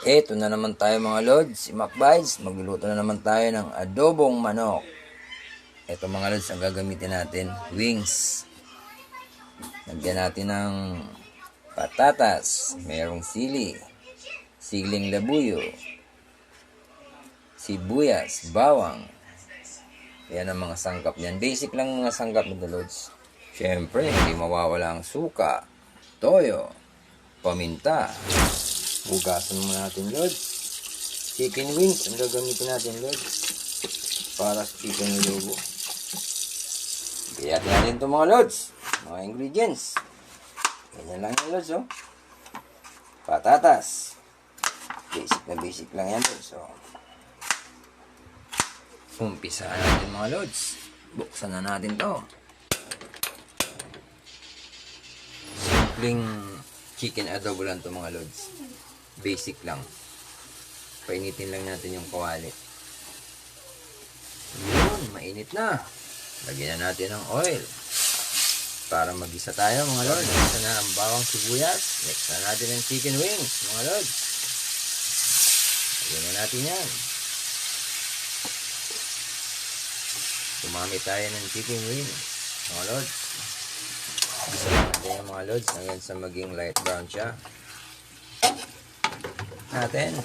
Eto na naman tayo mga lods, si Macbides, magluluto na naman tayo ng adobong manok. Eto mga lods, ang gagamitin natin, wings. Lagyan natin ng patatas, mayroong sili, siling labuyo, sibuyas, bawang. Yan ang mga sangkap niyan. Basic lang mga sangkap nito lods. Siyempre, hindi mawawala ang suka, toyo, paminta. Hugasan muna natin lods. Chicken wings ang gagamitin natin lods. Para sa chicken logo. Biyatin natin ito mga lods. Mga ingredients. Ganyan lang yan lods oh. Patatas. Basic lang yan lods oh. Umpisaan natin mga lods. Buksan na natin to. Simpleng chicken adobo lang to mga lods. Basic lang. Painitin lang natin yung kawali. Yun, mainit na. Lagyan na natin ng oil. Para mag-isa tayo mga lods. Next na ang bawang sibuyas. Next na natin ang chicken wings mga lods. Lagyan na natin yan. Tumami tayo ng chicken wings mga lods. Isa lang natin yung mga lods hanggang sa maging light brown siya. Natin.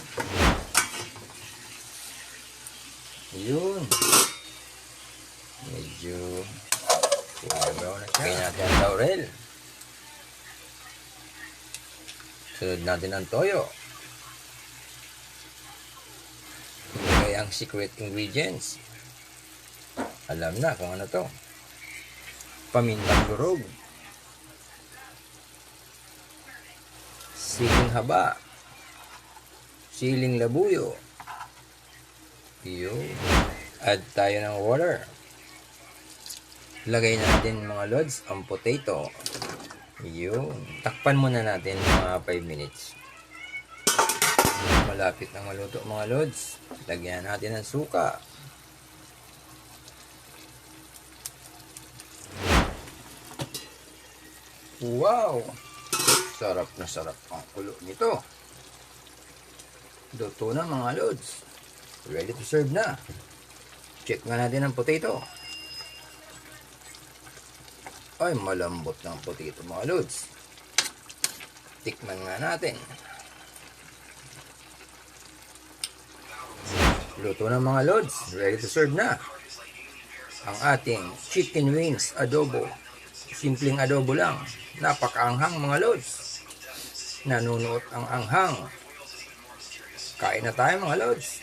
Yun. Medyo brown na siya. Kaya natin ang laurel. Sunod natin ang toyo. Ilagay ang secret ingredients. Alam na kung ano to. Pamintang durog. Siling haba. Siling labuyo. Yun. Add tayo ng water. Lagay natin mga lods ang potato. Yun. Takpan muna natin mga 5 minutes. Malapit na maluto mga lods. Lagyan natin ng suka. Wow! Sarap na sarap ang kulo nito. Luto na mga lods. Ready to serve na. Check nga natin ang potato. Ay, malambot na ang potato mga lods. Tikman nga natin. Luto na mga lods. Ready to serve na. Ang ating chicken wings adobo. Simpleng adobo lang. Napakaanghang mga lods. Nanunuot ang anghang. Kain na tayo mga lods.